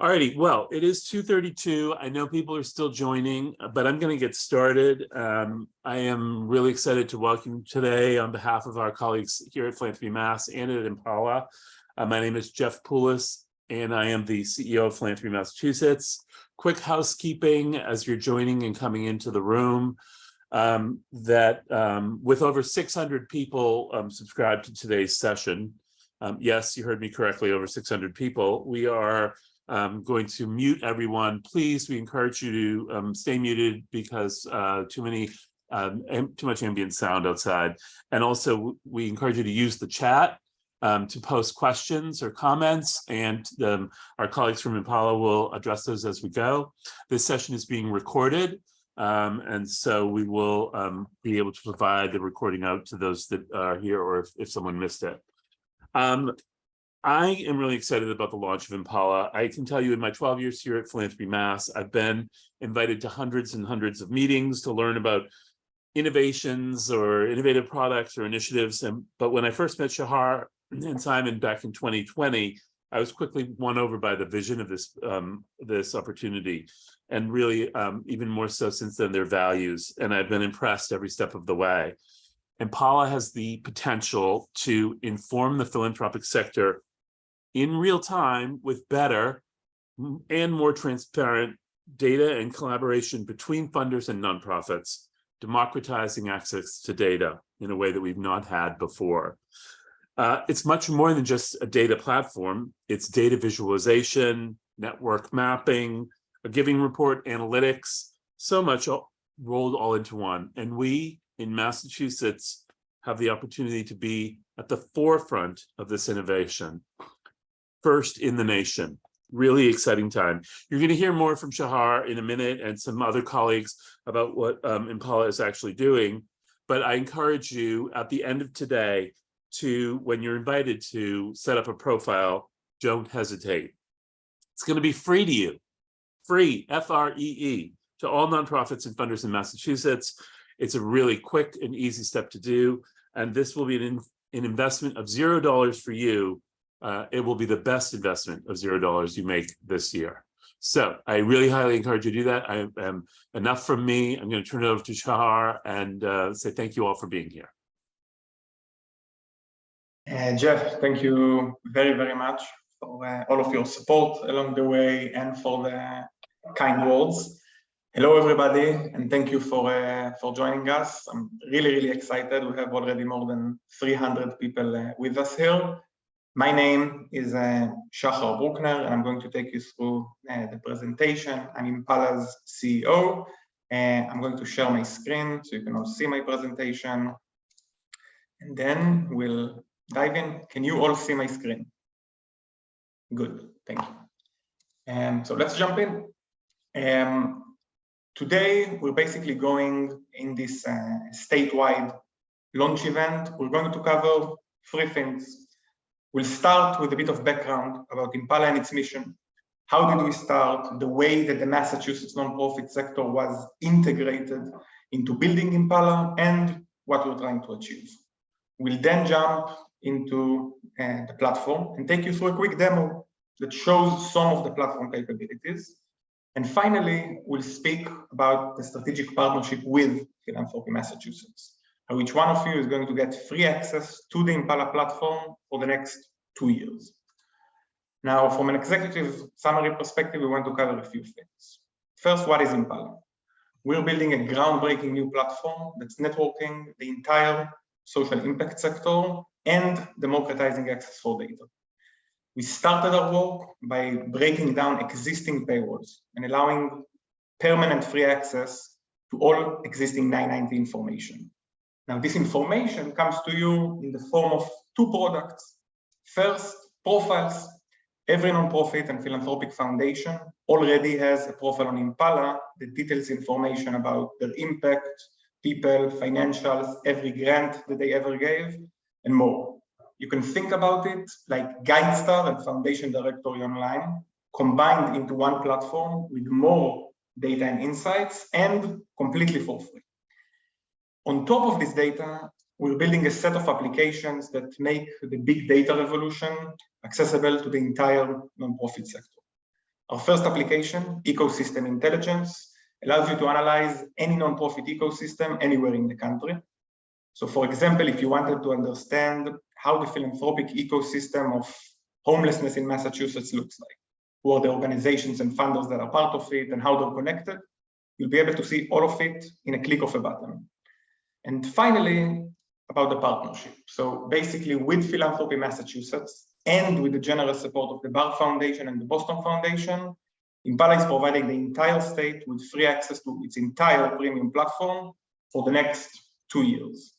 Alrighty, well, it is 2:32. I know people are still joining, but I'm going to get started. I am really excited to welcome you today on behalf of our colleagues here at Philanthropy Mass and at Impala. My name is Jeff Poulos, and I am the CEO of Philanthropy Massachusetts. Quick housekeeping as you're joining and coming into the room, with over 600 people subscribed to today's session, yes, you heard me correctly, over 600 people, we are going to mute everyone. Please, we encourage you to stay muted because too much ambient sound outside. And also, we encourage you to use the chat to post questions or comments, and our colleagues from Impala will address those as we go. This session is being recorded, and so we will be able to provide the recording out to those that are here, or if someone missed it. I am really excited about the launch of Impala. I can tell you in my 12 years here at Philanthropy Mass, I've been invited to hundreds and hundreds of meetings to learn about innovations or innovative products or initiatives. But when I first met Shahar and Simon back in 2020, I was quickly won over by the vision of this opportunity, and really even more so since then, their values. And I've been impressed every step of the way. Impala has the potential to inform the philanthropic sector in real time with better and more transparent data and collaboration between funders and nonprofits, democratizing access to data in a way that we've not had before. It's much more than just a data platform. It's data visualization, network mapping, a giving report, analytics, so much rolled all into one. And we in Massachusetts have the opportunity to be at the forefront of this innovation. First in the nation. Really exciting time. You're going to hear more from Shahar in a minute and some other colleagues about what Impala is actually doing. But I encourage you at the end of today to, when you're invited to set up a profile, don't hesitate. It's going to be free to you. Free, F-R-E-E, to all nonprofits and funders in Massachusetts. It's a really quick and easy step to do. And this will be an investment of $0 for you. It will be the best investment of $0 you make this year. So I really highly encourage you to do that. Enough from me. I'm going to turn it over to Shahar and say thank you all for being here. Jeff, thank you very, very much for all of your support along the way and for the kind words. Hello, everybody, and thank you for joining us. I'm really, really excited. We have already more than 300 people with us here. My name is Shahar Bruckner, and I'm going to take you through the presentation. I'm Impala's CEO, and I'm going to share my screen so you can all see my presentation. And then we'll dive in. Can you all see my screen? Good, thank you. So let's jump in. Today, we're basically going in this statewide launch event. We're going to cover three things. We'll start with a bit of background about Impala and its mission. How did we start? The way that the Massachusetts nonprofit sector was integrated into building Impala and what we're trying to achieve. We'll then jump into the platform and take you through a quick demo that shows some of the platform capabilities. And finally, we'll speak about the strategic partnership with Philanthropy Massachusetts. Each one of you is going to get free access to the Impala platform for the next 2 years. Now, from an executive summary perspective, we want to cover a few things. First, what is Impala? We're building a groundbreaking new platform that's networking the entire social impact sector and democratizing access for data. We started our work by breaking down existing paywalls and allowing permanent free access to all existing 990 information. Now, this information comes to you in the form of two products. First, profiles. Every nonprofit and philanthropic foundation already has a profile on Impala that details information about their impact, people, financials, every grant that they ever gave, and more. You can think about it like GuideStar and Foundation Directory Online combined into one platform with more data and insights and completely for free. On top of this data, we're building a set of applications that make the big data revolution accessible to the entire nonprofit sector. Our first application, Ecosystem Intelligence, allows you to analyze any nonprofit ecosystem anywhere in the country. So for example, if you wanted to understand how the philanthropic ecosystem of homelessness in Massachusetts looks like, who are the organizations and funders that are part of it and how they're connected, you'll be able to see all of it in a click of a button. And finally, about the partnership. So basically with Philanthropy Massachusetts and with the generous support of the Barr Foundation and the Boston Foundation, Impala is providing the entire state with free access to its entire premium platform for the next 2 years.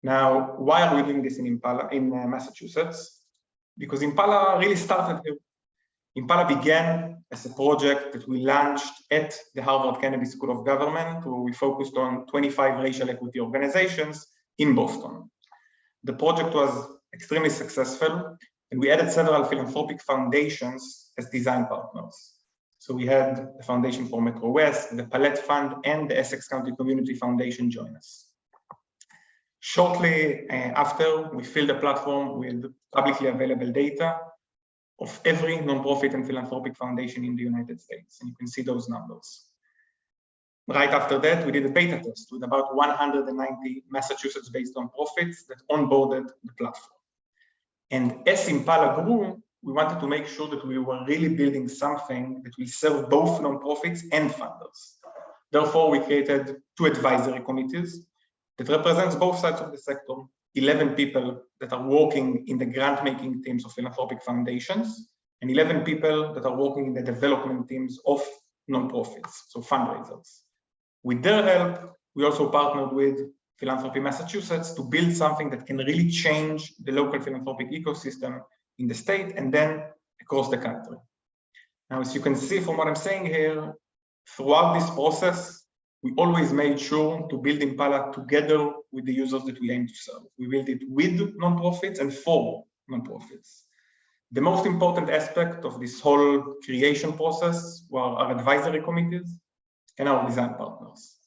Now, why are we doing this in Massachusetts? Because Impala really started here. Impala began as a project that we launched at the Harvard Kennedy School of Government, where we focused on 25 racial equity organizations in Boston. The project was extremely successful, and we added several philanthropic foundations as design partners. So we had the Foundation for Metro West, the Palette Fund, and the Essex County Community Foundation join us. Shortly after, we filled the platform with publicly available data of every nonprofit and philanthropic foundation in the United States, and you can see those numbers. Right after that, we did a beta test with about 190 Massachusetts-based nonprofits that onboarded the platform. And as Impala grew, we wanted to make sure that we were really building something that will serve both nonprofits and funders. Therefore, we created 2 advisory committees that represents both sides of the sector, 11 people that are working in the grant-making teams of philanthropic foundations, and 11 people that are working in the development teams of nonprofits, so fundraisers. With their help, we also partnered with Philanthropy Massachusetts to build something that can really change the local philanthropic ecosystem in the state and then across the country. Now, as you can see from what I'm saying here, throughout this process, we always made sure to build Impala together with the users that we aim to serve. We built it with nonprofits and for nonprofits. The most important aspect of this whole creation process were our advisory committees and our design partners.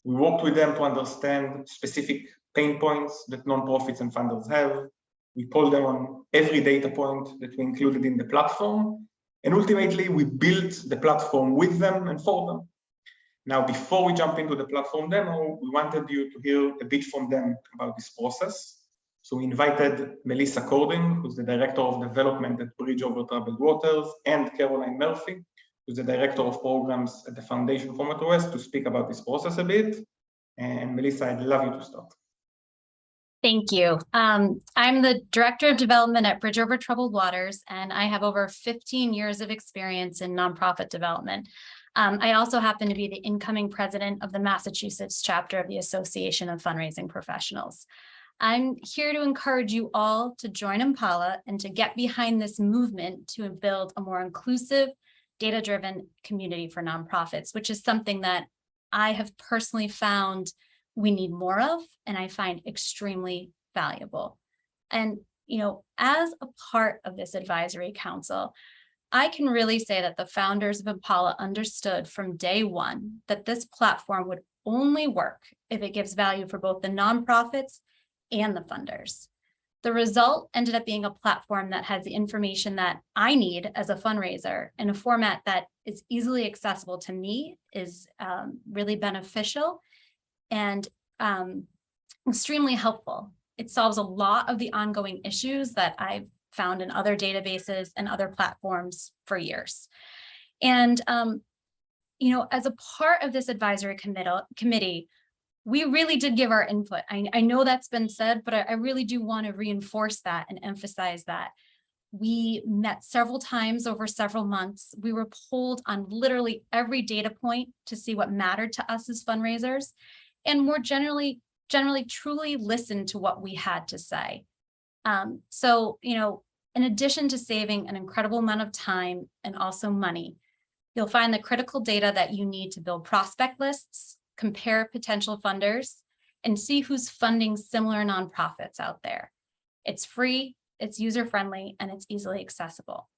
We worked with them to understand specific pain points that nonprofits and funders have. We polled them on every data point that we included in the platform. And ultimately, we built the platform with them and for them. Now, before we jump into the platform demo, we wanted you to hear a bit from them about this process. So we invited Melissa Cording, who's the Director of Development at Bridge Over Troubled Waters, and Caroline Murphy, who's the Director of Programs at the Foundation for Metro West, to speak about this process a bit. And Melissa, I'd love you to start. Thank you. I'm the Director of Development at Bridge Over Troubled Waters, and I have over 15 years of experience in nonprofit development. I also happen to be the incoming president of the Massachusetts chapter of the Association of Fundraising Professionals. I'm here to encourage you all to join Impala and to get behind this movement to build a more inclusive, data-driven community for nonprofits, which is something that I have personally found we need more of, and I find extremely valuable. And, as a part of this advisory council, I can really say that the founders of Impala understood from day one that this platform would only work if it gives value for both the nonprofits and the funders. The result ended up being a platform that has the information that I need as a fundraiser in a format that is easily accessible to me, is really beneficial and extremely helpful. It solves a lot of the ongoing issues that I've found in other databases and other platforms for years. And, as a part of this advisory committee, we really did give our input. I know that's been said, but I really do want to reinforce that and emphasize that. We met several times over several months. We were polled on literally every data point to see what mattered to us as fundraisers, and more generally truly listened to what we had to say. So, in addition to saving an incredible amount of time and also money, you'll find the critical data that you need to build prospect lists, compare potential funders, and see who's funding similar nonprofits out there. It's free, it's user-friendly, and it's easily accessible.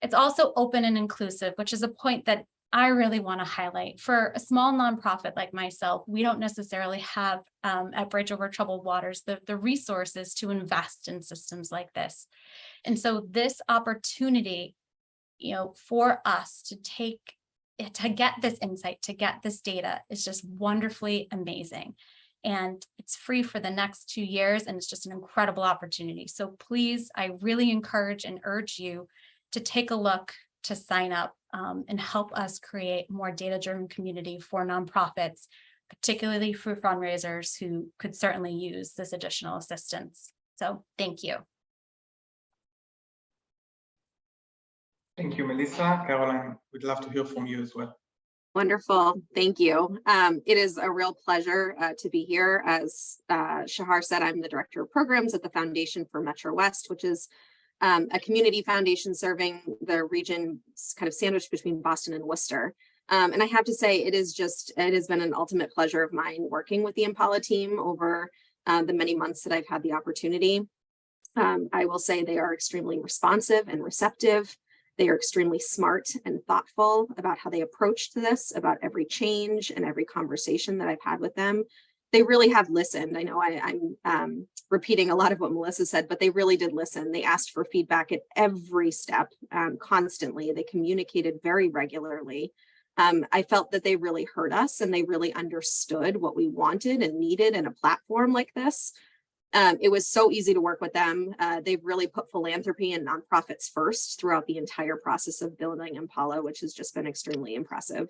It's also open and inclusive, which is a point that I really want to highlight. For a small nonprofit like myself, we don't necessarily have at Bridge Over Troubled Waters the resources to invest in systems like this. And so this opportunity for us to get this insight, to get this data is just wonderfully amazing. And it's free for the next 2 years, and it's just an incredible opportunity. So please, I really encourage and urge you to take a look, to sign up, and help us create more data-driven community for nonprofits, particularly for fundraisers who could certainly use this additional assistance. So thank you. Thank you, Melissa. Caroline, we'd love to hear from you as well. Wonderful. Thank you. It is a real pleasure to be here. As Shahar said, I'm the Director of Programs at the Foundation for Metro West, which is a community foundation serving the region kind of sandwiched between Boston and Worcester. And I have to say, it has been an ultimate pleasure of mine working with the Impala team over the many months that I've had the opportunity. I will say they are extremely responsive and receptive. They are extremely smart and thoughtful about how they approached this, about every change and every conversation that I've had with them. They really have listened. I know I'm repeating a lot of what Melissa said, but they really did listen. They asked for feedback at every step, constantly. They communicated very regularly. I felt that they really heard us and they really understood what we wanted and needed in a platform like this. It was so easy to work with them. They've really put philanthropy and nonprofits first throughout the entire process of building Impala, which has just been extremely impressive.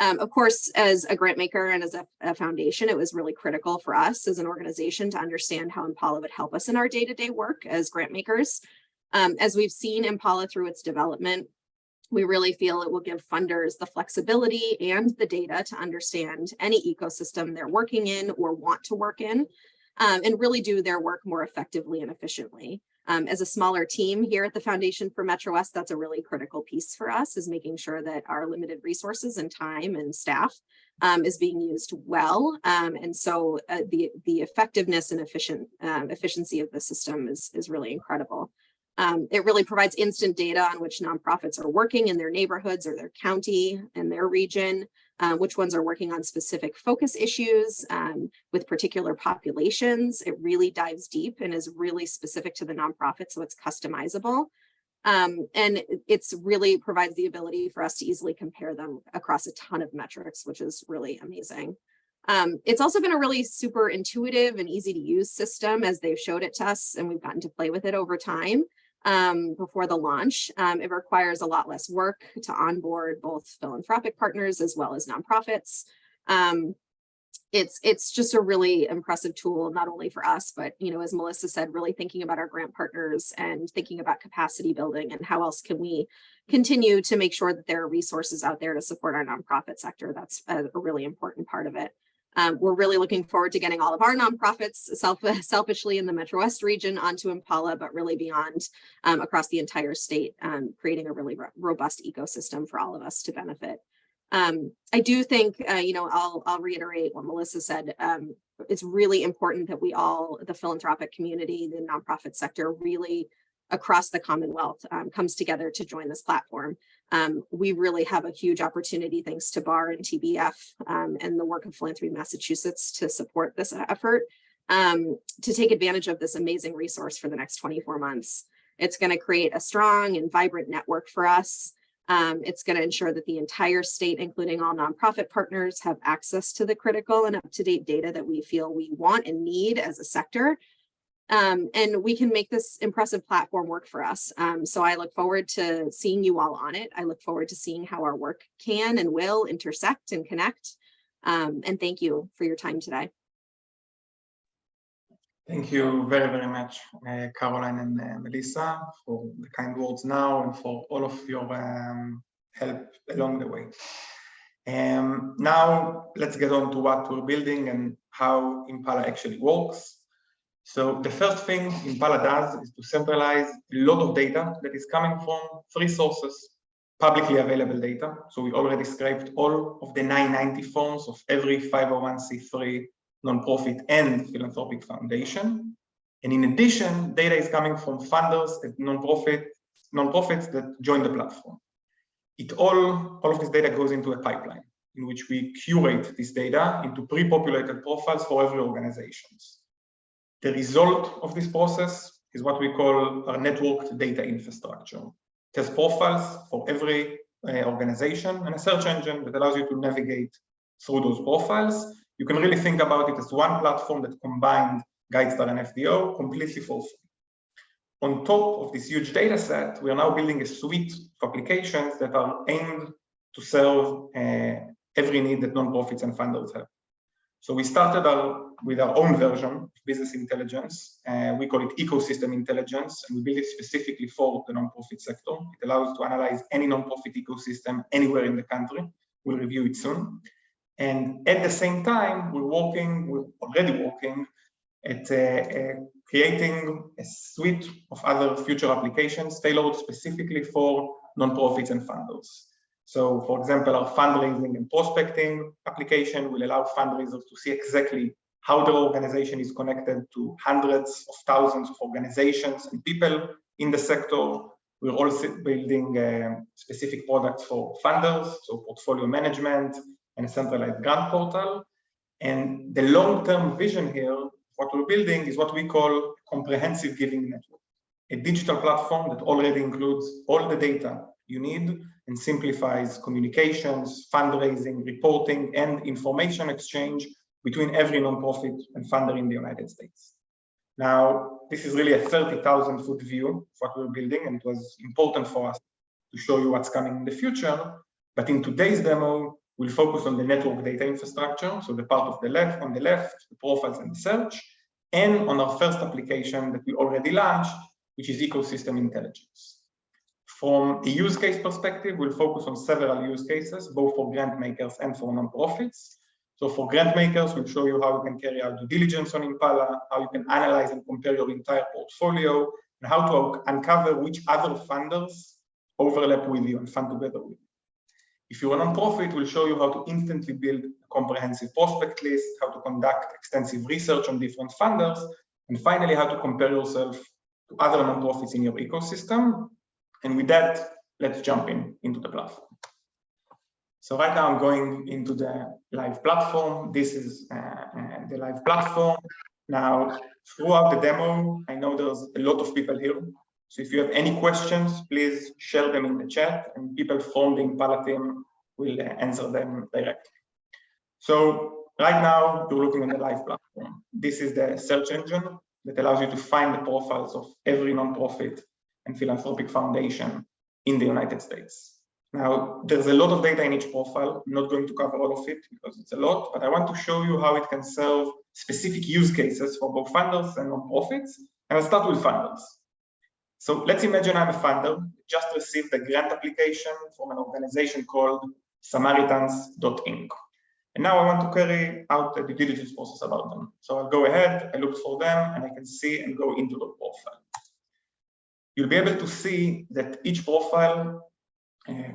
Of course, as a grant maker and as a foundation, it was really critical for us as an organization to understand how Impala would help us in our day-to-day work as grant makers. As we've seen Impala through its development, we really feel it will give funders the flexibility and the data to understand any ecosystem they're working in or want to work in. And really do their work more effectively and efficiently. As a smaller team here at the Foundation for Metro West, that's a really critical piece for us, is making sure that our limited resources and time and staff is being used well. And so the effectiveness and efficiency of the system is really incredible. It really provides instant data on which nonprofits are working in their neighborhoods or their county and their region, which ones are working on specific focus issues with particular populations. It really dives deep and is really specific to the nonprofit, so it's customizable. And it's really provides the ability for us to easily compare them across a ton of metrics, which is really amazing. It's also been a really super intuitive and easy to use system as they've showed it to us, and we've gotten to play with it over time. Before the launch. It requires a lot less work to onboard both philanthropic partners as well as nonprofits. It's just a really impressive tool, not only for us, but, as Melissa said, really thinking about our grant partners and thinking about capacity building and how else can we continue to make sure that there are resources out there to support our nonprofit sector. That's a really important part of it. We're really looking forward to getting all of our nonprofits selfishly in the Metro West region onto Impala, but really beyond across the entire state, creating a really robust ecosystem for all of us to benefit. I do think, I'll reiterate what Melissa said. It's really important that we all, the philanthropic community, the nonprofit sector, really across the Commonwealth comes together to join this platform. We really have a huge opportunity, thanks to BAR and TBF and the work of Philanthropy Massachusetts, to support this effort, to take advantage of this amazing resource for the next 24 months. It's going to create a strong and vibrant network for us. It's going to ensure that the entire state, including all nonprofit partners, have access to the critical and up-to-date data that we feel we want and need as a sector. And we can make this impressive platform work for us. So I look forward to seeing you all on it. I look forward to seeing how our work can and will intersect and connect. And thank you for your time today. Thank you very, very much, Caroline and Melissa, for the kind words now and for all of your help along the way. Now let's get on to what we're building and how Impala actually works. So the first thing Impala does is to centralize a lot of data that is coming from 3 sources, publicly available data. So we already scraped all of the 990 forms of every 501c3 nonprofit and philanthropic foundation. And in addition, data is coming from funders and nonprofits that join the platform. All of this data goes into a pipeline in which we curate this data into pre-populated profiles for every organization. The result of this process is what we call our networked data infrastructure. It has profiles for every organization and a search engine that allows you to navigate through those profiles. You can really think about it as one platform that combined GuideStar and FDO completely for free. On top of this huge data set, we are now building a suite of applications that are aimed to serve every need that nonprofits and funders have. So we started with our own version of business intelligence. We call it ecosystem intelligence, and we built it specifically for the nonprofit sector. It allows to analyze any nonprofit ecosystem anywhere in the country. We'll review it soon. And at the same time, we're already working at creating a suite of other future applications tailored specifically for nonprofits and funders. So, for example, our fundraising and prospecting application will allow fundraisers to see exactly how their organization is connected to hundreds of thousands of organizations and people in the sector. We're also building specific products for funders, so portfolio management and a centralized grant portal. And the long-term vision here, what we're building is what we call comprehensive giving network, a digital platform that already includes all the data you need and simplifies communications, fundraising, reporting, and information exchange between every nonprofit and funder in the United States. Now, this is really a 30,000-foot view of what we're building, and it was important for us to show you what's coming in the future. But in today's demo, we'll focus on the network data infrastructure, so the part of the left, on the left, the profiles and the search, and on our first application that we already launched, which is ecosystem intelligence. From a use case perspective, we'll focus on several use cases, both for grant makers and for nonprofits. So for grant makers, we'll show you how you can carry out due diligence on Impala, how you can analyze and compare your entire portfolio, and how to uncover which other funders overlap with you and fund together with you. If you're a nonprofit, we'll show you how to instantly build a comprehensive prospect list, how to conduct extensive research on different funders, and finally, how to compare yourself to other nonprofits in your ecosystem. And with that, let's jump into the platform. So right now I'm going into the live platform. This is the live platform. Now, throughout the demo, I know there's a lot of people here. So if you have any questions, please share them in the chat, and people from the Impala team will answer them directly. So right now, you're looking at the live platform. This is the search engine that allows you to find the profiles of every nonprofit and philanthropic foundation in the United States. Now, there's a lot of data in each profile. I'm not going to cover all of it because it's a lot, but I want to show you how it can serve specific use cases for both funders and nonprofits. And I'll start with funders. So let's imagine I'm a funder, just received a grant application from an organization called Samaritans.inc. And now I want to carry out the due diligence process about them. So I'll go ahead, I look for them, and I can see and go into the profile. You'll be able to see that each profile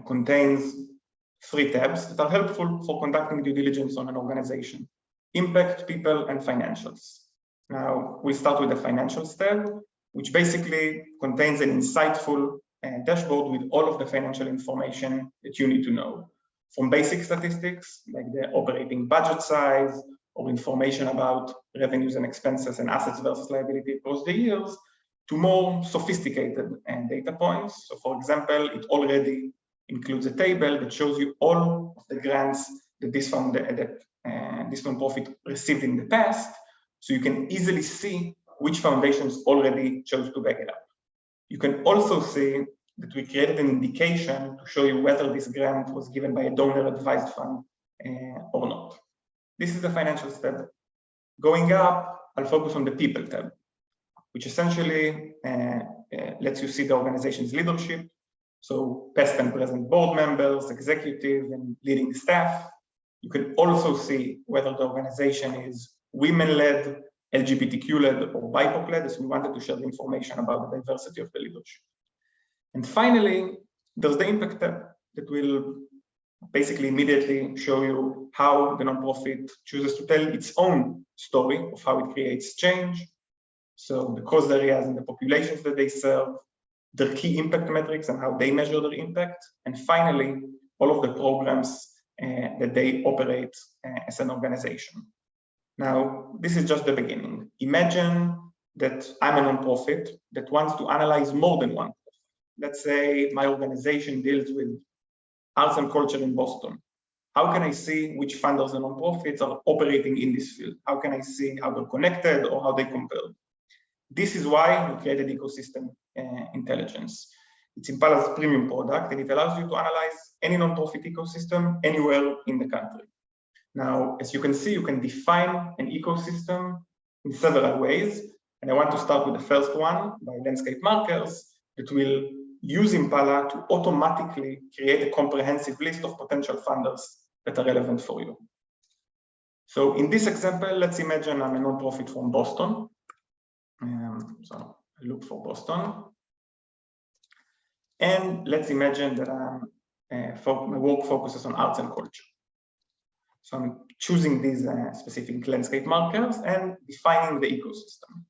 contains 3 tabs that are helpful for conducting due diligence on an organization: impact, people, and financials. Now, we'll start with the financials tab, which basically contains an insightful dashboard with all of the financial information that you need to know, from basic statistics like the operating budget size or information about revenues and expenses and assets versus liability across the years, to more sophisticated data points. So for example, it already includes a table that shows you all of the grants that this nonprofit received in the past, so you can easily see which foundations already chose to back it up. You can also see that we created an indication to show you whether this grant was given by a donor-advised fund or not. This is the financials tab. Going up, I'll focus on the people tab, which essentially lets you see the organization's leadership, so past and present board members, executive, and leading staff. You can also see whether the organization is women-led, LGBTQ-led, or BIPOC-led, as we wanted to share the information about the diversity of the leadership. And finally, there's the impact tab that will basically immediately show you how the nonprofit chooses to tell its own story of how it creates change. So the cause areas and the populations that they serve, their key impact metrics and how they measure their impact, and finally, all of the programs that they operate as an organization. Now, this is just the beginning. Imagine that I'm a nonprofit that wants to analyze more than one. let's say my organization deals with arts and culture in Boston. How can I see which funders and nonprofits are operating in this field? How can I see how they're connected or how they compare? This is why we created ecosystem intelligence. It's Impala's premium product, and it allows you to analyze any nonprofit ecosystem anywhere in the country. Now, as you can see, you can define an ecosystem in several ways. And I want to start with the first one by landscape markers that will use Impala to automatically create a comprehensive list of potential funders that are relevant for you. So in this example, let's imagine I'm a nonprofit from Boston. So I look for Boston. And let's imagine that my work focuses on arts and culture. So I'm choosing these specific landscape markers and defining the ecosystem.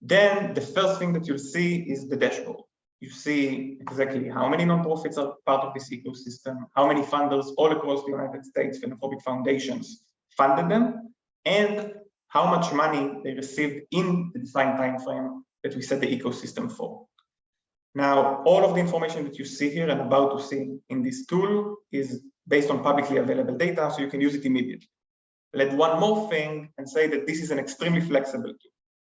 Then the first thing that you'll see is the dashboard. You see exactly how many nonprofits are part of this ecosystem, how many funders all across the United States, philanthropic foundations funded them, and how much money they received in the defined time frame that we set the ecosystem for. Now, all of the information that you see here and about to see in this tool is based on publicly available data, so you can use it immediately. I'll add one more thing and say that this is an extremely flexible tool.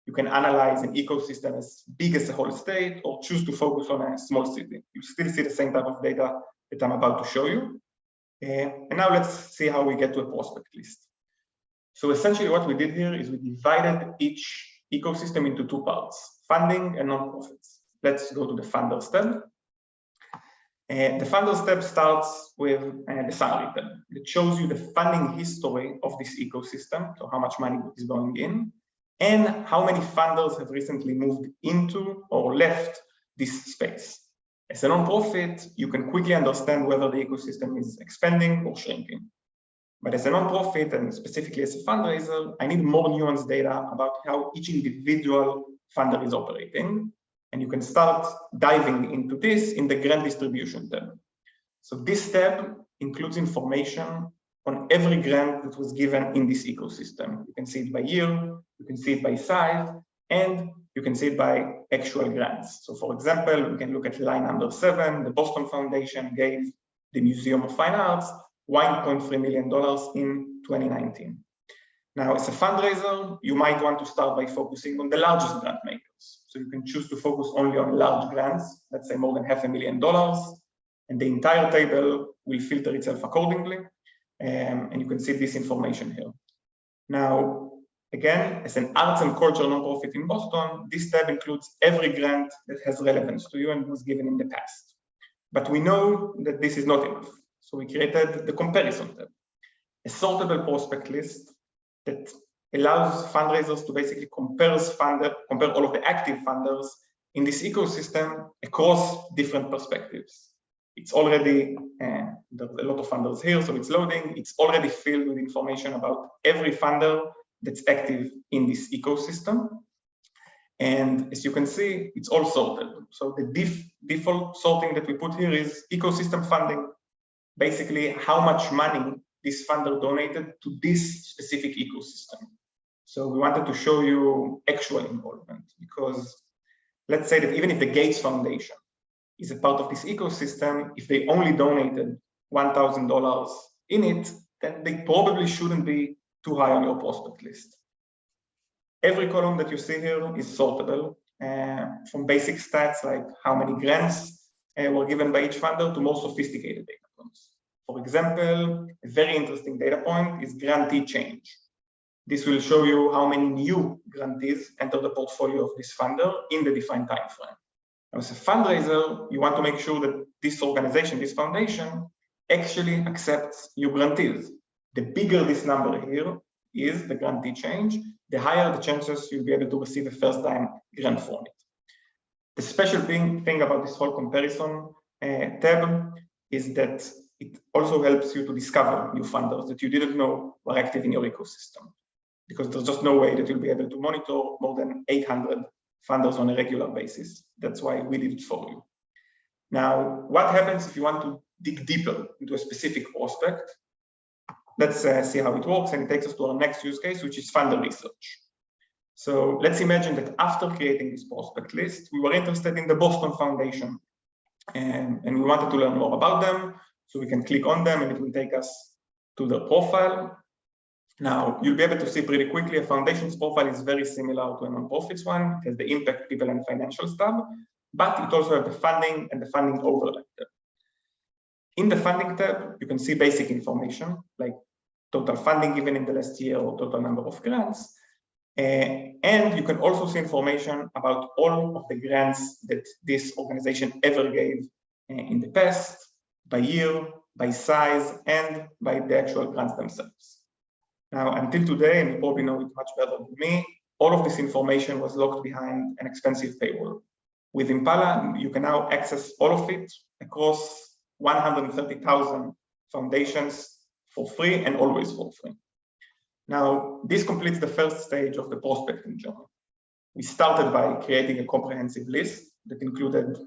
You can analyze an ecosystem as big as a whole state or choose to focus on a small city. You still see the same type of data that I'm about to show you. And now let's see how we get to a prospect list. So essentially what we did here is we divided each ecosystem into two parts, funding and nonprofits. Let's go to the funders tab. The funders tab starts with the summary tab. It shows you the funding history of this ecosystem, so how much money is going in, and how many funders have recently moved into or left this space. As a nonprofit, you can quickly understand whether the ecosystem is expanding or shrinking. But as a nonprofit, and specifically as a fundraiser, I need more nuanced data about how each individual funder is operating. And you can start diving into this in the grant distribution tab. So this tab includes information on every grant that was given in this ecosystem. You can see it by year, you can see it by size, and you can see it by actual grants. So for example, we can look at line number 7, the Boston Foundation gave the Museum of Fine Arts $1.3 million in 2019. Now, as a fundraiser, you might want to start by focusing on the largest grant makers. So you can choose to focus only on large grants, let's say more than $500,000, and the entire table will filter itself accordingly. And you can see this information here. Now, again, as an arts and culture nonprofit in Boston, this tab includes every grant that has relevance to you and was given in the past. But we know that this is not enough. So we created the comparison tab, a sortable prospect list that allows fundraisers to basically compare all of the active funders in this ecosystem across different perspectives. It's already, there's a lot of funders here, so it's loading. It's already filled with information about every funder that's active in this ecosystem. And as you can see, it's all sorted. So the default sorting that we put here is ecosystem funding, basically how much money this funder donated to this specific ecosystem. So we wanted to show you actual involvement, because let's say that even if the Gates Foundation is a part of this ecosystem, if they only donated $1,000 in it, then they probably shouldn't be too high on your prospect list. Every column that you see here is sortable, from basic stats like how many grants were given by each funder to more sophisticated data points. For example, a very interesting data point is grantee change. This will show you how many new grantees enter the portfolio of this funder in the defined time frame. As a fundraiser, you want to make sure that this organization, this foundation, actually accepts new grantees. The bigger this number here is, the grantee change, the higher the chances you'll be able to receive a first-time grant from it. The special thing about this whole comparison tab is that it also helps you to discover new funders that you didn't know were active in your ecosystem, because there's just no way that you'll be able to monitor more than 800 funders on a regular basis. That's why we did it for you. Now, what happens if you want to dig deeper into a specific prospect? Let's see how it works, and it takes us to our next use case, which is funder research. So let's imagine that after creating this prospect list, we were interested in the Boston Foundation, and we wanted to learn more about them. So we can click on them and it will take us to their profile. Now, you'll be able to see pretty quickly a foundation's profile is very similar to a nonprofit's one. It has the impact, people, and financials tab, but it also has the funding and the funding overlap tab. In the funding tab, you can see basic information like total funding given in the last year or total number of grants. And you can also see information about all of the grants that this organization ever gave in the past, by year, by size, and by the actual grants themselves. Now, until today, and you probably know it much better than me, all of this information was locked behind an expensive paywall. With Impala, you can now access all of it across 130,000 foundations for free and always for free. Now, this completes the first stage of the prospecting journey. We started by creating a comprehensive list that included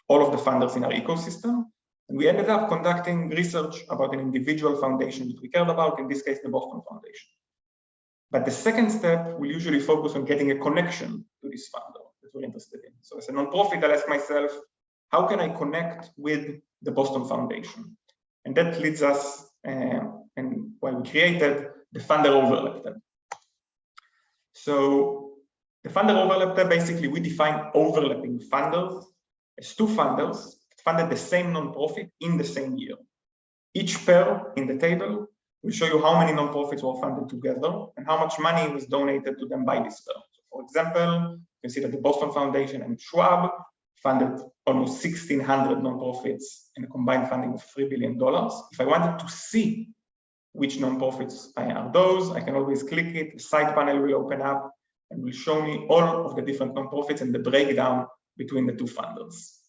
all of the funders in our ecosystem, and we ended up conducting research about an individual foundation that we cared about, in this case, the Boston Foundation. But the second step will usually focus on getting a connection to this funder that we're interested in. So as a nonprofit, I'll ask myself, how can I connect with the Boston Foundation? And that leads us, and why we created the funder overlap tab. So the funder overlap tab, basically we define overlapping funders as two funders that funded the same nonprofit in the same year. Each pair in the table will show you how many nonprofits were funded together and how much money was donated to them by this pair. So for example, you can see that the Boston Foundation and Schwab funded almost 1,600 nonprofits and a combined funding of $3 billion. If I wanted to see which nonprofits are those, I can always click it, the side panel will open up and will show me all of the different nonprofits and the breakdown between the two funders.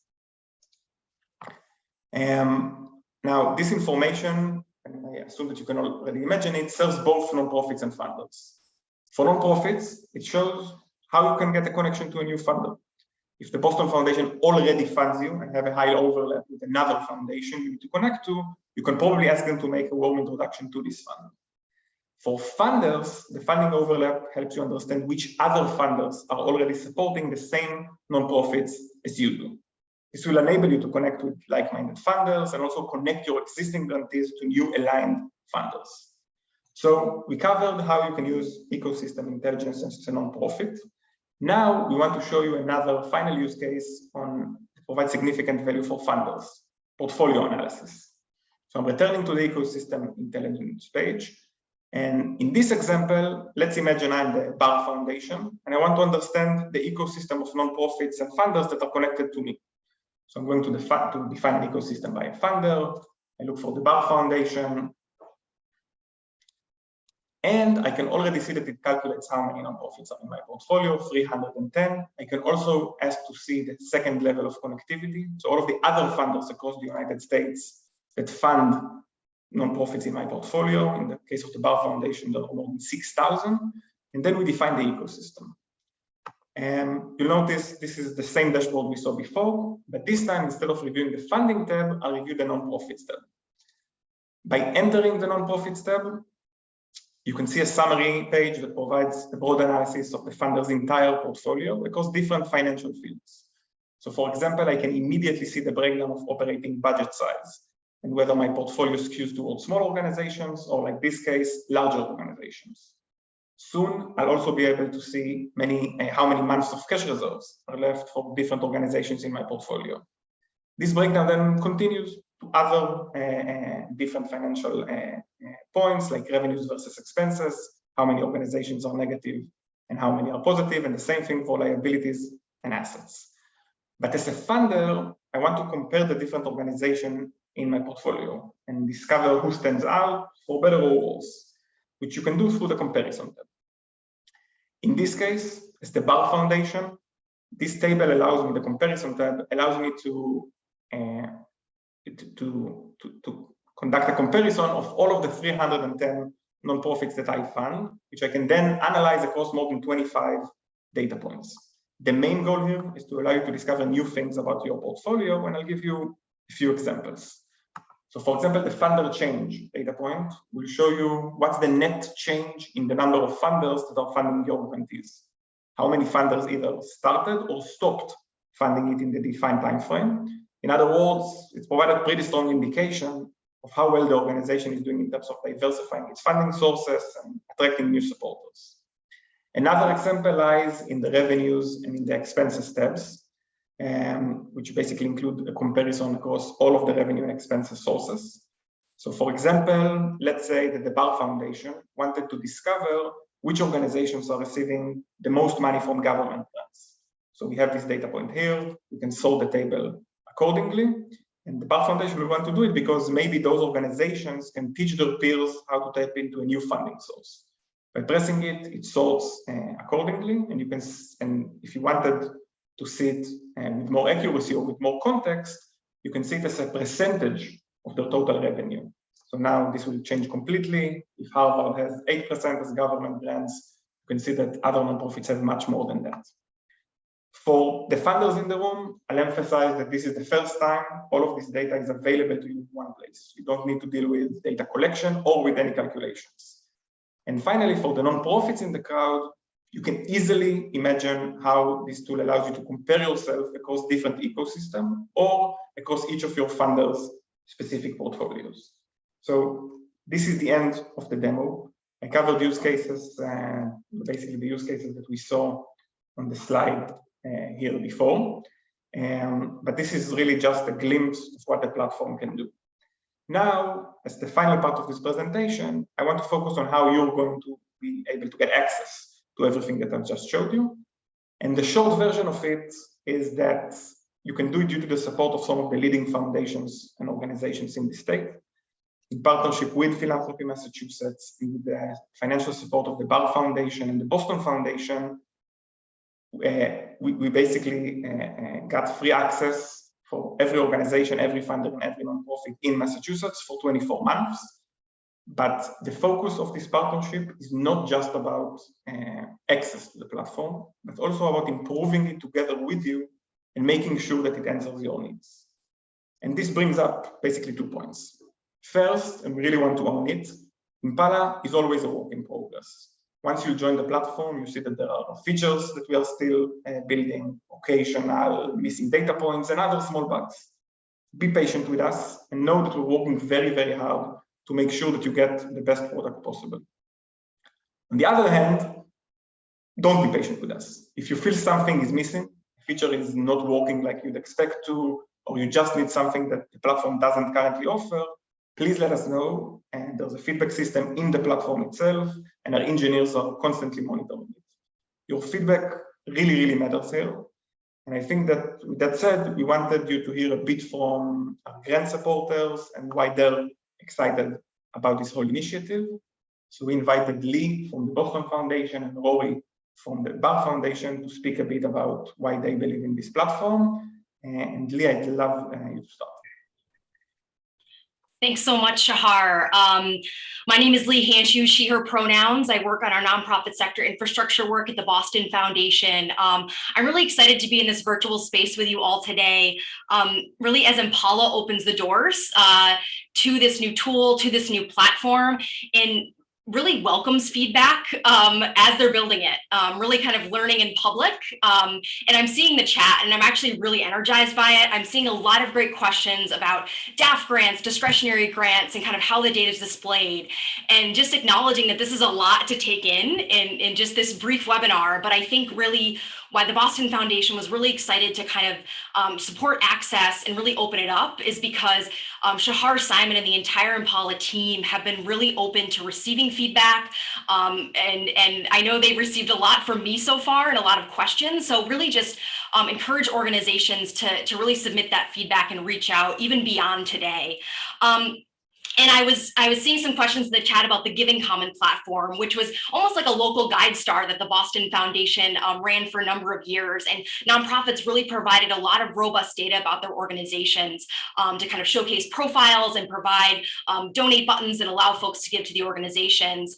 Now, this information, and I assume that you can already imagine it, serves both nonprofits and funders. For nonprofits, it shows how you can get a connection to a new funder. If the Boston Foundation already funds you and have a high overlap with another foundation you need to connect to, you can probably ask them to make a warm introduction to this fund. For funders, the funding overlap helps you understand which other funders are already supporting the same nonprofits as you do. This will enable you to connect with like-minded funders and also connect your existing grantees to new aligned funders. So we covered how you can use ecosystem intelligence as a nonprofit. Now we want to show you another final use case to provide significant value for funders, portfolio analysis. So I'm returning to the ecosystem intelligence page. And in this example, let's imagine I'm the Bar Foundation, and I want to understand the ecosystem of nonprofits and funders that are connected to me. So I'm going to define an ecosystem by a funder. I look for the Bar Foundation. And I can already see that it calculates how many nonprofits are in my portfolio, 310. I can also ask to see the second level of connectivity. So all of the other funders across the United States that fund nonprofits in my portfolio. In the case of the Bar Foundation, there are more than 6,000. And then we define the ecosystem. And you'll notice this is the same dashboard we saw before, but this time, instead of reviewing the funding tab, I review the nonprofits tab. By entering the nonprofits tab, you can see a summary page that provides a broad analysis of the funder's entire portfolio across different financial fields. So for example, I can immediately see the breakdown of operating budget size and whether my portfolio skews towards small organizations or, like this case, larger organizations. Soon, I'll also be able to see how many months of cash reserves are left for different organizations in my portfolio. This breakdown then continues to other different financial points like revenues versus expenses, how many organizations are negative and how many are positive, and the same thing for liabilities and assets. But as a funder, I want to compare the different organizations in my portfolio and discover who stands out for better or worse, which you can do through the comparison tab. In this case, as the Bar Foundation, this table allows me, the comparison tab allows me to conduct a comparison of all of the 310 nonprofits that I fund, which I can then analyze across more than 25 data points. The main goal here is to allow you to discover new things about your portfolio, and I'll give you a few examples. So for example, the funder change data point will show you what's the net change in the number of funders that are funding your grantees. how many funders either started or stopped funding it in the defined time frame. In other words, it's provided a pretty strong indication of how well the organization is doing in terms of diversifying its funding sources and attracting new supporters. Another example lies in the revenues and in the expenses tabs, which basically include a comparison across all of the revenue and expenses sources. So for example, let's say that the Bar Foundation wanted to discover which organizations are receiving the most money from government grants. So we have this data point here, we can sort the table accordingly. And the Bar Foundation will want to do it because maybe those organizations can teach their peers how to tap into a new funding source. By pressing it, it sorts accordingly, and you can, and if you wanted to see it with more accuracy or with more context, you can see it as a percentage of the total revenue. So now this will change completely. If Harvard has 8% as government grants, you can see that other nonprofits have much more than that. For the funders in the room, I'll emphasize that this is the first time all of this data is available to you in one place. You don't need to deal with data collection or with any calculations. And finally, for the nonprofits in the crowd, you can easily imagine how this tool allows you to compare yourself across different ecosystems or across each of your funders' specific portfolios. So this is the end of the demo. I covered use cases, basically the use cases that we saw on the slide here before. But this is really just a glimpse of what the platform can do. Now, as the final part of this presentation, I want to focus on how you're going to be able to get access to everything that I've just showed you. And the short version of it is that you can do it due to the support of some of the leading foundations and organizations in the state. In partnership with Philanthropy Massachusetts, with the financial support of the Bar Foundation and the Boston Foundation, we basically got free access for every organization, every funder, and every nonprofit in Massachusetts for 24 months. But the focus of this partnership is not just about access to the platform, but also about improving it together with you and making sure that it answers your needs. And this brings up basically 2 points. First, and we really want to own it, Impala is always a work in progress. Once you join the platform, you see that there are features that we are still building, occasional missing data points and other small bugs. Be patient with us and know that we're working very, very hard to make sure that you get the best product possible. On the other hand, don't be patient with us. If you feel something is missing, a feature is not working like you'd expect to, or you just need something that the platform doesn't currently offer, please let us know. And there's a feedback system in the platform itself, and our engineers are constantly monitoring it. Your feedback really, really matters here. And I think that with that said, we wanted you to hear a bit from our grant supporters and why they're excited about this whole initiative. So we invited Lee from the Boston Foundation and Rory from the Bar Foundation to speak a bit about why they believe in this platform. And Lee, I'd love you to start. Thanks so much, Shahar. My name is Lee Hanshu, she, her pronouns. I work on our nonprofit sector infrastructure work at the Boston Foundation. I'm really excited to be in this virtual space with you all today, really as Impala opens the doors to this new tool, to this new platform, and really welcomes feedback as they're building it, really kind of learning in public. And I'm seeing the chat and I'm actually really energized by it. I'm seeing a lot of great questions about DAF grants, discretionary grants, and kind of how the data is displayed. And just acknowledging that this is a lot to take in just this brief webinar, but I think really why the Boston Foundation was really excited to kind of support access and really open it up is because Shahar, Simon, and the entire Impala team have been really open to receiving feedback. And I know they've received a lot from me so far and a lot of questions. So really just encourage organizations to really submit that feedback and reach out even beyond today. And I was seeing some questions in the chat about the Giving Common platform, which was almost like a local guide star that the Boston Foundation ran for a number of years. And nonprofits really provided a lot of robust data about their organizations to kind of showcase profiles and provide donate buttons and allow folks to give to the organizations.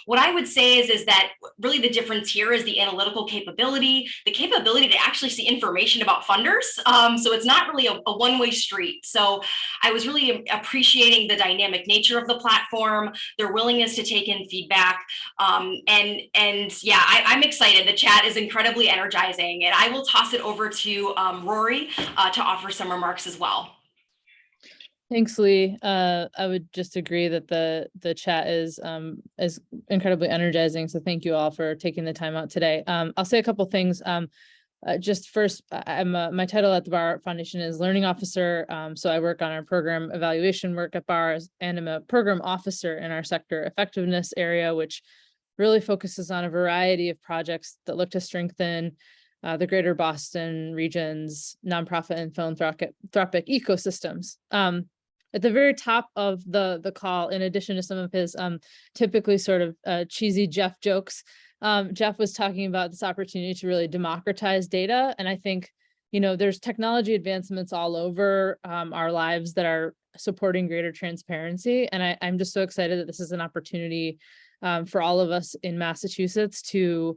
What I would say is that really the difference here is the analytical capability, the capability to actually see information about funders. So it's not really a one-way street. So I was really appreciating the dynamic nature of the platform, their willingness to take in feedback. And yeah, I'm excited. The chat is incredibly energizing, and I will toss it over to Rory to offer some remarks as well. Thanks, Lee. I would just agree that the chat is incredibly energizing. So thank you all for taking the time out today. I'll say a couple things. Just first, my title at the Bar Foundation is Learning Officer. So I work on our program evaluation work at Bar, and I'm a program officer in our sector effectiveness area, which really focuses on a variety of projects that look to strengthen the greater Boston region's nonprofit and philanthropic ecosystems. At the very top of the call, in addition to some of his typically sort of cheesy Jeff jokes, Jeff was talking about this opportunity to really democratize data. And I think, there's technology advancements all over our lives that are supporting greater transparency. And I'm just so excited that this is an opportunity for all of us in Massachusetts to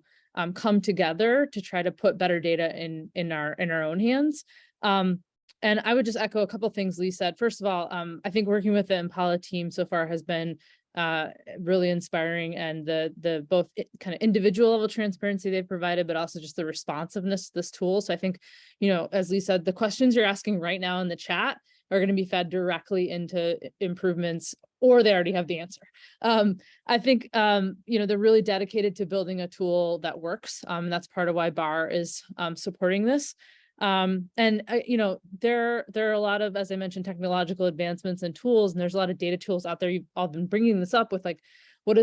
come together to try to put better data in our own hands. And I would just echo a couple of things Lee said. First of all, I think working with the Impala team so far has been really inspiring, and the both kind of individual level transparency they've provided, but also just the responsiveness to this tool. So I think, as Lee said, the questions you're asking right now in the chat are going to be fed directly into improvements, or they already have the answer. I think, they're really dedicated to building a tool that works. That's part of why Bar is supporting this. There are a lot of, as I mentioned, technological advancements and tools, and there's a lot of data tools out there. You've all been bringing this up with, like,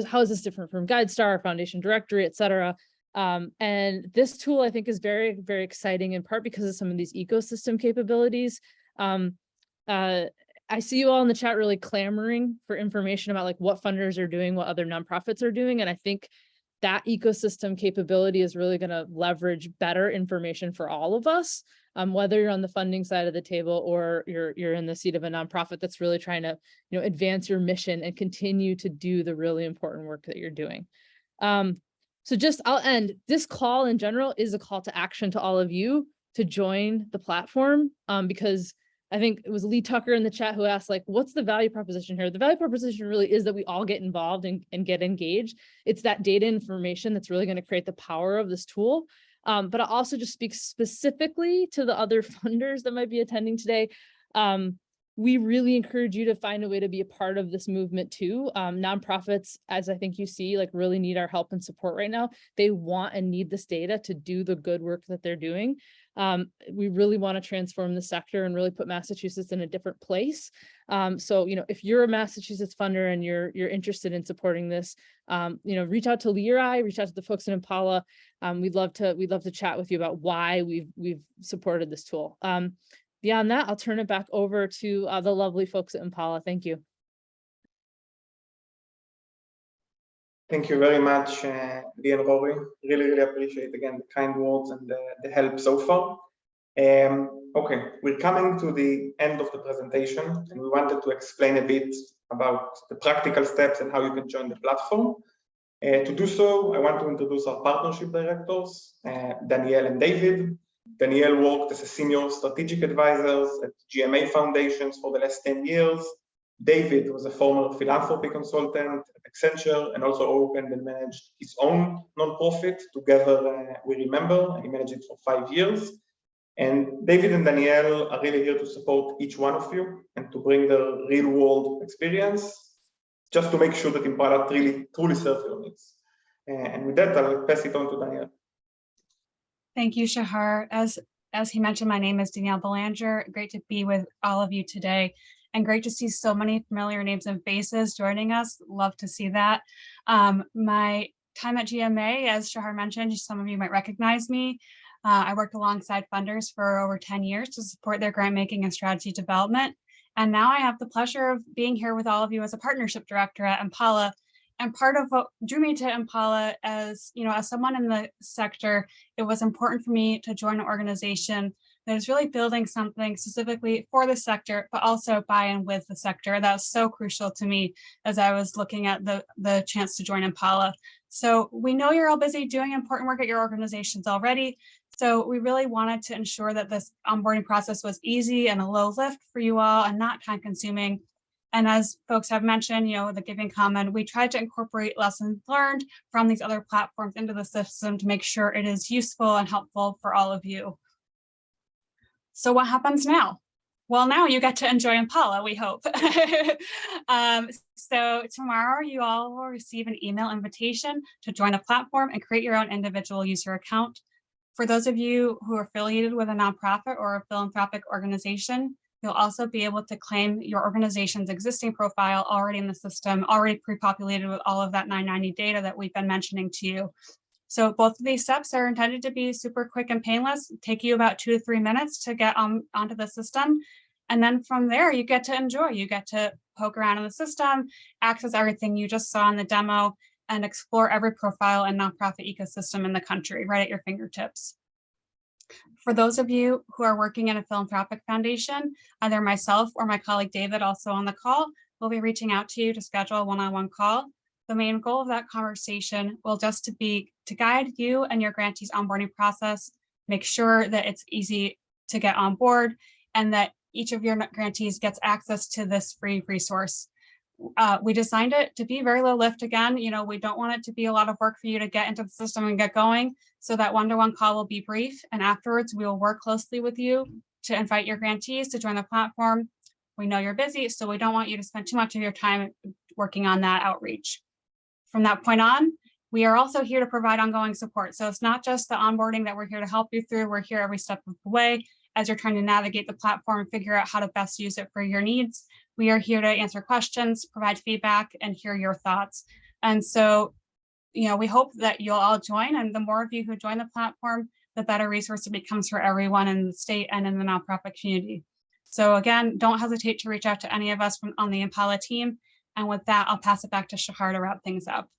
how is this different from GuideStar, Foundation Directory, et cetera. And this tool, I think, is very, very exciting, in part because of some of these ecosystem capabilities. I see you all in the chat really clamoring for information about, like, what funders are doing, what other nonprofits are doing. And I think that ecosystem capability is really going to leverage better information for all of us, whether you're on the funding side of the table or you're in the seat of a nonprofit that's really trying to, advance your mission and continue to do the really important work that you're doing. So I'll end. This call in general is a call to action to all of you to join the platform, because I think it was Lee Tucker in the chat who asked, like, what's the value proposition here? The value proposition really is that we all get involved and get engaged. It's that data information that's really going to create the power of this tool. But I also just speak specifically to the other funders that might be attending today. We really encourage you to find a way to be a part of this movement too. Nonprofits, as I think you see, like, really need our help and support right now. They want and need this data to do the good work that they're doing. We really want to transform the sector and really put Massachusetts in a different place. So, if you're a Massachusetts funder and you're interested in supporting this, reach out to Lee or I, reach out to the folks in Impala. We'd love to chat with you about why we've supported this tool. Beyond that, I'll turn it back over to the lovely folks at Impala. Thank you. Thank you very much, Lee and Rory. Really, really appreciate, again, the kind words and the help so far. Okay, we're coming to the end of the presentation, and we wanted to explain a bit about the practical steps and how you can join the platform. To do so, I want to introduce our partnership directors, Danielle and David. Danielle worked as a senior strategic advisor at GMA Foundations for the last 10 years. David was a former philanthropy consultant at Accenture and also opened and managed his own nonprofit. Together, We Remember, and he managed it for 5 years. And David and Danielle are really here to support each one of you and to bring their real world experience, just to make sure that Impala truly serves your needs. And with that, I'll pass it on to Danielle. Thank you, Shahar. As he mentioned, my name is Danielle Belanger. Great to be with all of you today, and great to see so many familiar names and faces joining us. Love to see that. My time at GMA, as Shahar mentioned, some of you might recognize me. I worked alongside funders for over 10 years to support their grant making and strategy development. And now I have the pleasure of being here with all of you as a partnership director at Impala. And part of what drew me to Impala, as someone in the sector, it was important for me to join an organization that is really building something specifically for the sector, but also buy-in with the sector. That was so crucial to me as I was looking at the chance to join Impala. So we know you're all busy doing important work at your organizations already. So we really wanted to ensure that this onboarding process was easy and a low lift for you all and not time consuming. And as folks have mentioned, the Giving Common, we tried to incorporate lessons learned from these other platforms into the system to make sure it is useful and helpful for all of you. So what happens now? Well, now you get to enjoy Impala, we hope. So tomorrow you all will receive an email invitation to join the platform and create your own individual user account. For those of you who are affiliated with a nonprofit or a philanthropic organization, you'll also be able to claim your organization's existing profile already in the system, already pre-populated with all of that 990 data that we've been mentioning to you. So both of these steps are intended to be super quick and painless, take you about 2 to 3 minutes to get onto the system. And then from there, you get to enjoy, you get to poke around in the system, access everything you just saw in the demo, and explore every profile and nonprofit ecosystem in the country right at your fingertips. For those of you who are working in a philanthropic foundation, either myself or my colleague David, also on the call, will be reaching out to you to schedule a one-on-one call. The main goal of that conversation will just be to guide you and your grantees onboarding process, make sure that it's easy to get on board, and that each of your grantees gets access to this free resource. We designed it to be very low lift again. We don't want it to be a lot of work for you to get into the system and get going. So that one-to-one call will be brief. And afterwards, we will work closely with you to invite your grantees to join the platform. We know you're busy, so we don't want you to spend too much of your time working on that outreach. From that point on, we are also here to provide ongoing support. So it's not just the onboarding that we're here to help you through. We're here every step of the way as you're trying to navigate the platform and figure out how to best use it for your needs. We are here to answer questions, provide feedback, and hear your thoughts. And so, we hope that you'll all join, and the more of you who join the platform, the better resource it becomes for everyone in the state and in the nonprofit community. So again, don't hesitate to reach out to any of us on the Impala team. And with that, I'll pass it back to Shahar to wrap things up.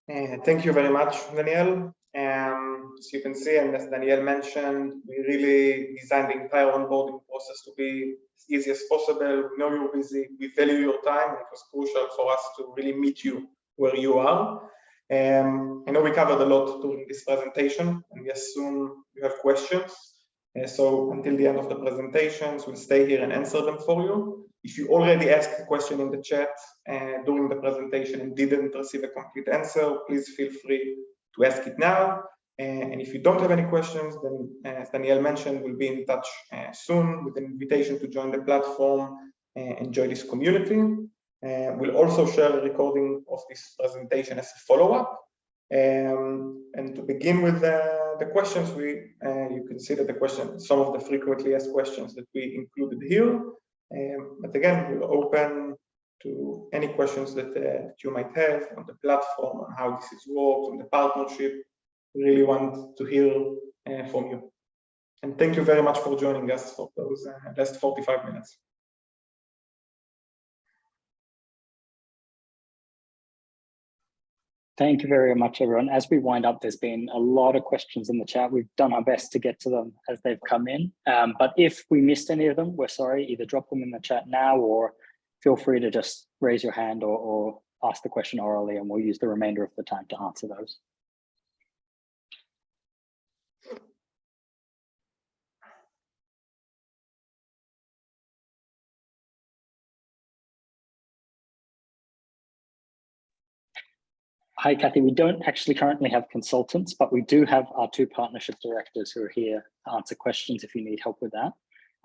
Thank you very much, Danielle. As you can see, and as Danielle mentioned, we really designed the entire onboarding process to be as easy as possible. We know you're busy, we value your time. It was crucial for us to really meet you where you are. I know we covered a lot during this presentation, and we assume you have questions. So until the end of the presentations, we'll stay here and answer them for you. If you already asked a question in the chat during the presentation and didn't receive a complete answer, please feel free to ask it now. And if you don't have any questions, then as Danielle mentioned, we'll be in touch soon with an invitation to join the platform and join this community. We'll also share a recording of this presentation as a follow-up. And to begin with the questions, you can see that some of the frequently asked questions that we included here. But again, we're open to any questions that you might have on the platform, on how this is worked, on the partnership. We really want to hear from you. And thank you very much for joining us for those last 45 minutes. Thank you very much, everyone. As we wind up, there's been a lot of questions in the chat. We've done our best to get to them as they've come in. But if we missed any of them, we're sorry. Either drop them in the chat now, or feel free to just raise your hand or ask the question orally, and we'll use the remainder of the time to answer those. Hi, Kathy. We don't actually currently have consultants, but we do have our 2 partnership directors who are here to answer questions if you need help with that.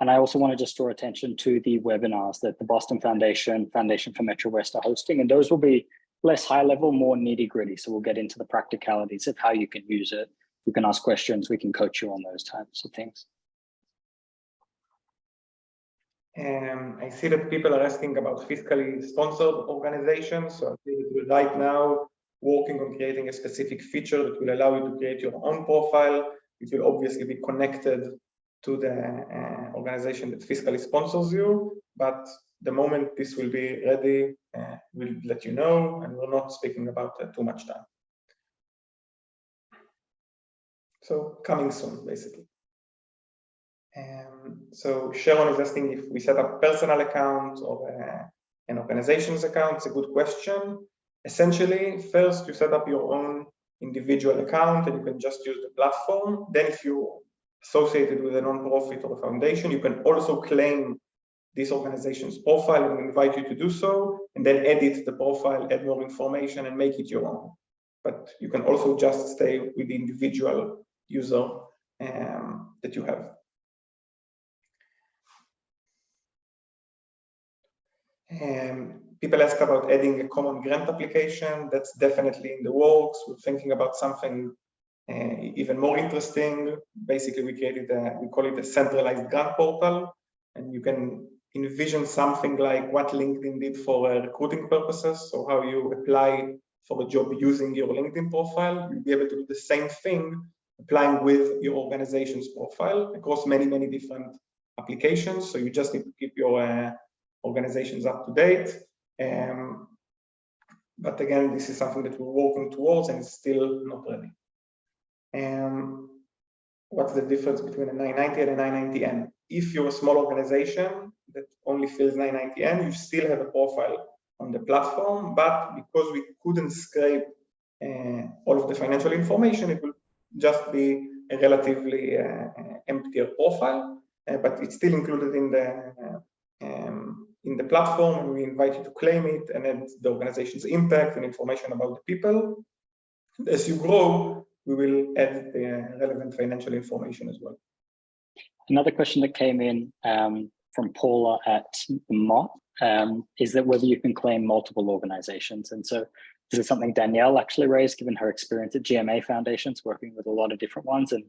And I also want to just draw attention to the webinars that the Boston Foundation for Metro West are hosting, and those will be less high level, more nitty gritty. So we'll get into the practicalities of how you can use it. You can ask questions, we can coach you on those types of things. I see that people are asking about fiscally sponsored organizations. So I think we're right now working on creating a specific feature that will allow you to create your own profile. It will obviously be connected to the organization that fiscally sponsors you, but the moment this will be ready, we'll let you know, and we're not speaking about too much time. So coming soon, basically. So Sharon is asking if we set up personal account or an organization's account. It's a good question. Essentially, first you set up your own individual account and you can just use the platform. Then if you're associated with a nonprofit or a foundation, you can also claim this organization's profile, and we invite you to do so, and then edit the profile, add more information, and make it your own. But you can also just stay with the individual user that you have. People ask about adding a common grant application. That's definitely in the works. We're thinking about something even more interesting. Basically, we call it a centralized grant portal, and you can envision something like what LinkedIn did for recruiting purposes. So how you apply for a job using your LinkedIn profile, you'll be able to do the same thing applying with your organization's profile across many, many different applications. So you just need to keep your organizations up to date. But again, this is something that we're working towards and it's still not ready. What's the difference between a 990 and a 990N? If you're a small organization that only fills 990N, you still have a profile on the platform, but because we couldn't scrape all of the financial information, it will just be a relatively emptier profile, but it's still included in the platform, and we invite you to claim it and add the organization's impact and information about the people. As you grow, we will add the relevant financial information as well. Another question that came in from Paula at Mott is that whether you can claim multiple organizations. And so this is something Danielle actually raised, given her experience at GMA Foundations, working with a lot of different ones. And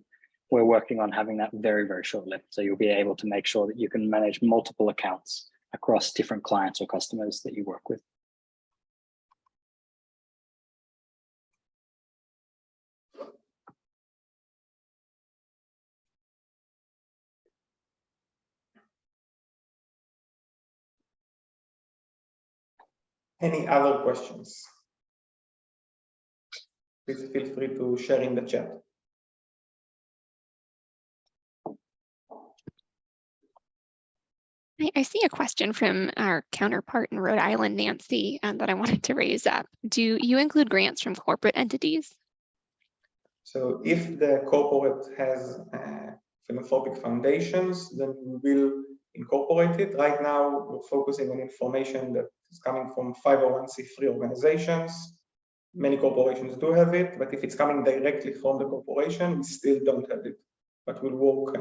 we're working on having that very, very shortly. So you'll be able to make sure that you can manage multiple accounts across different clients or customers that you work with. Any other questions? Please feel free to share in the chat. I see a question from our counterpart in Rhode Island, Nancy, that I wanted to raise up. Do you include grants from corporate entities? So if the corporate has philanthropic foundations, then we will incorporate it. Right now, we're focusing on information that is coming from 501c3 organizations. Many corporations do have it, but if it's coming directly from the corporation, we still don't have it, but we'll work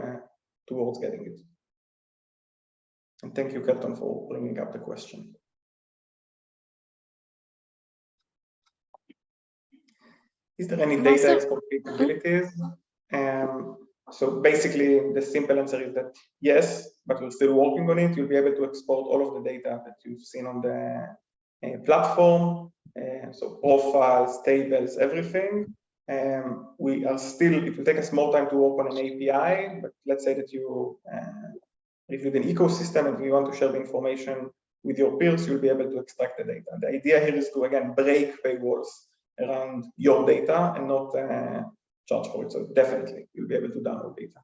towards getting it. And thank you, Kelton, for bringing up the question. Is there any data export capabilities? So basically, the simple answer is that yes, but we're still working on it. You'll be able to export all of the data that you've seen on the platform. So profiles, tables, everything. We are still, it will take us more time to work on an API, but let's say that you reviewed an ecosystem and you want to share the information with your peers, you'll be able to extract the data. The idea here is to, again, break paywalls around your data and not charge for it. So definitely, you'll be able to download data.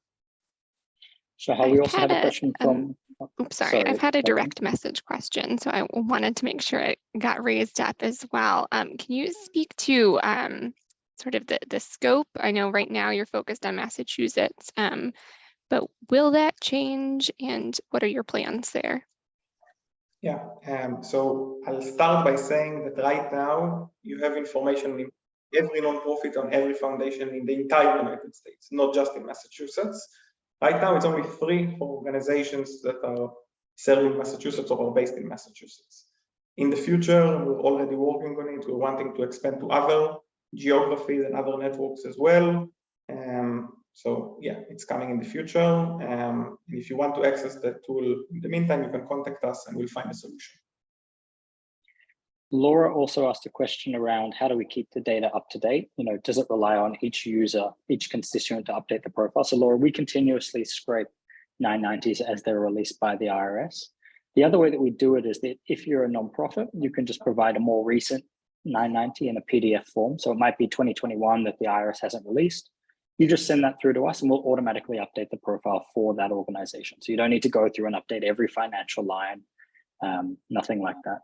Shahar, we also have a question from... Oops, sorry. I've had a direct message question, so I wanted to make sure it got raised up as well. Can you speak to sort of the scope? I know right now you're focused on Massachusetts, but will that change, and what are your plans there? Yeah, so I'll start by saying that right now you have information in every nonprofit on every foundation in the entire United States, not just in Massachusetts. Right now it's only 3 for organizations that are serving Massachusetts or are based in Massachusetts. In the future, we're already working on it. We're wanting to expand to other geographies and other networks as well. So yeah, it's coming in the future. If you want to access the tool in the meantime, you can contact us and we'll find a solution. Laura also asked a question around how do we keep the data up to date? You know, does it rely on each user, each constituent to update the profile? So Laura, we continuously scrape 990s as they're released by the IRS. The other way that we do it is that if you're a nonprofit, you can just provide a more recent 990 in a PDF form. So it might be 2021 that the IRS hasn't released. You just send that through to us and we'll automatically update the profile for that organization. So you don't need to go through and update every financial line, nothing like that.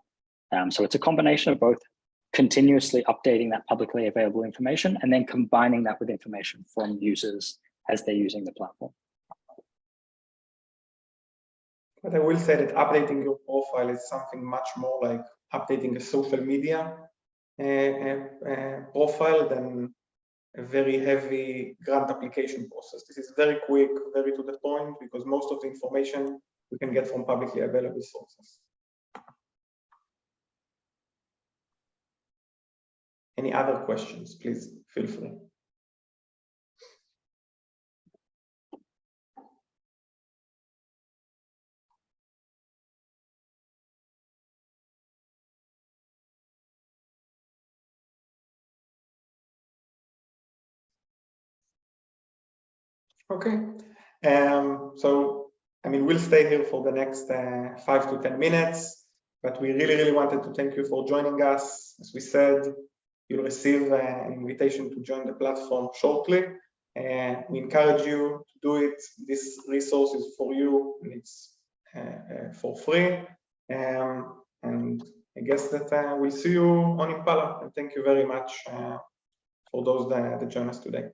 So it's a combination of both continuously updating that publicly available information and then combining that with information from users as they're using the platform. But I will say that updating your profile is something much more like updating a social media profile than a very heavy grant application process. This is very quick, very to the point, because most of the information we can get from publicly available sources. Any other questions, please feel free. Okay, so I mean, we'll stay here for the next 5 to 10 minutes, but we really wanted to thank you for joining us. As we said, you'll receive an invitation to join the platform shortly. We encourage you to do it. This resource is for you, and it's for free. And I guess that we'll see you on Impala. And thank you very much for those that join us today.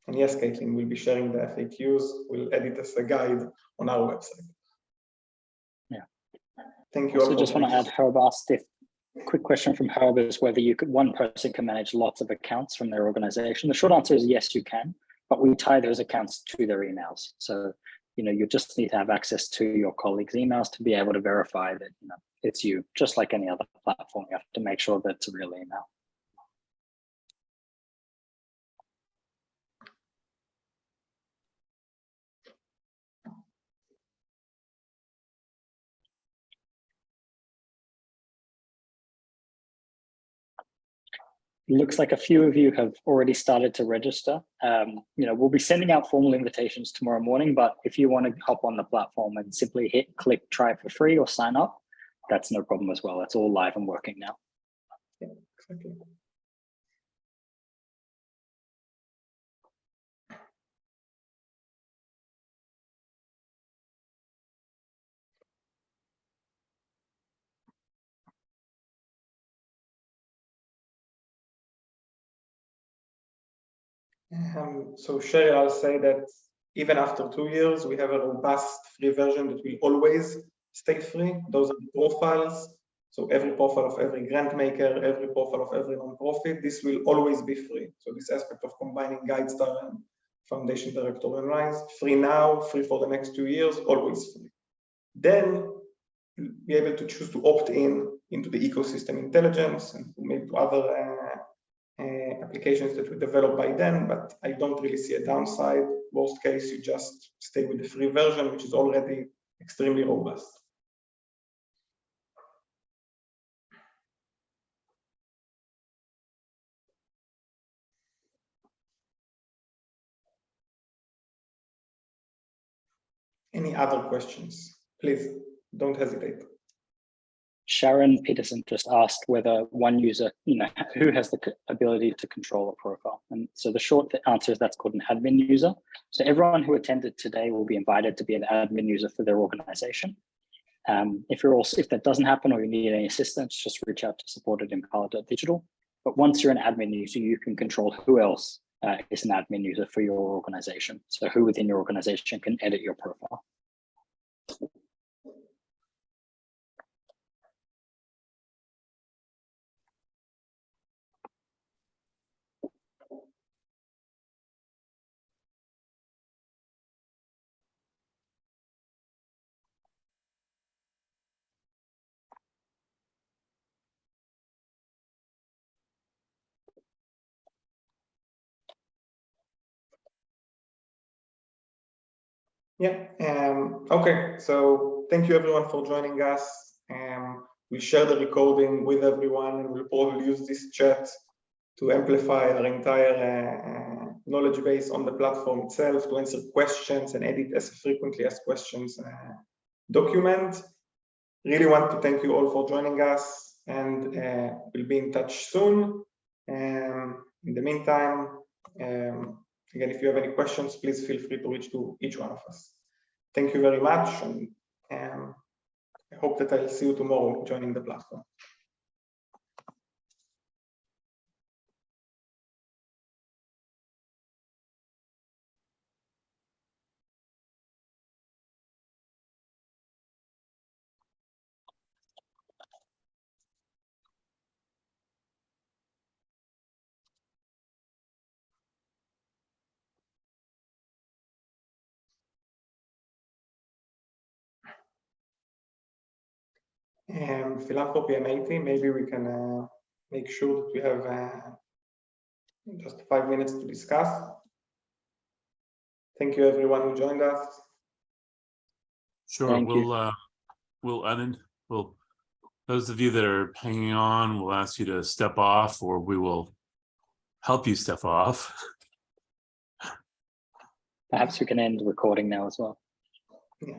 And yes, Caitlin, we'll be sharing the FAQs. We'll edit as a guide on our website. Yeah. Thank you. Also, just want to add, Herb asked if, quick question from Herb is whether one person can manage lots of accounts from their organization. The short answer is yes, you can, but we tie those accounts to their emails. So, you just need to have access to your colleagues' emails to be able to verify that, it's you, just like any other platform. You have to make sure that it's a real email. It looks like a few of you have already started to register. We'll be sending out formal invitations tomorrow morning, but if you want to hop on the platform and simply click try for free or sign up, that's no problem as well. It's all live and working now. Yeah, exactly. So Sherry, I'll say that even after 2 years, we have a robust free version that will always stay free. Those are the profiles. So every profile of every grant maker, every profile of every nonprofit, this will always be free. So this aspect of combining GuideStar and Foundation Directorial Lines, free now, free for the next 2 years, always free. Then you'll be able to choose to opt into the ecosystem intelligence and maybe to other applications that we develop by then, but I don't really see a downside. Worst case, you just stay with the free version, which is already extremely robust. Any other questions? Please don't hesitate. Sharon Peterson just asked whether one user, who has the ability to control a profile. And so the short answer is that's called an admin user. So everyone who attended today will be invited to be an admin user for their organization. If that doesn't happen or you need any assistance, just reach out to support@impala.digital. But once you're an admin user, you can control who else is an admin user for your organization. So who within your organization can edit your profile. Yeah, okay, so thank you everyone for joining us. We'll share the recording with everyone, and we'll probably use this chat to amplify our entire knowledge base on the platform itself, to answer questions and edit as frequently as questions document. Really want to thank you all for joining us, and we'll be in touch soon. In the meantime, again, if you have any questions, please feel free to reach to each one of us. Thank you very much, and I hope that I'll see you tomorrow joining the platform. Philanthropy M80, maybe we can make sure that we have just 5 minutes to discuss. Thank you everyone who joined us. Sure, Thank you. we'll those of you that are hanging on, we'll ask you to step off, or we will help you step off. Perhaps we can end the recording now as well. Yeah.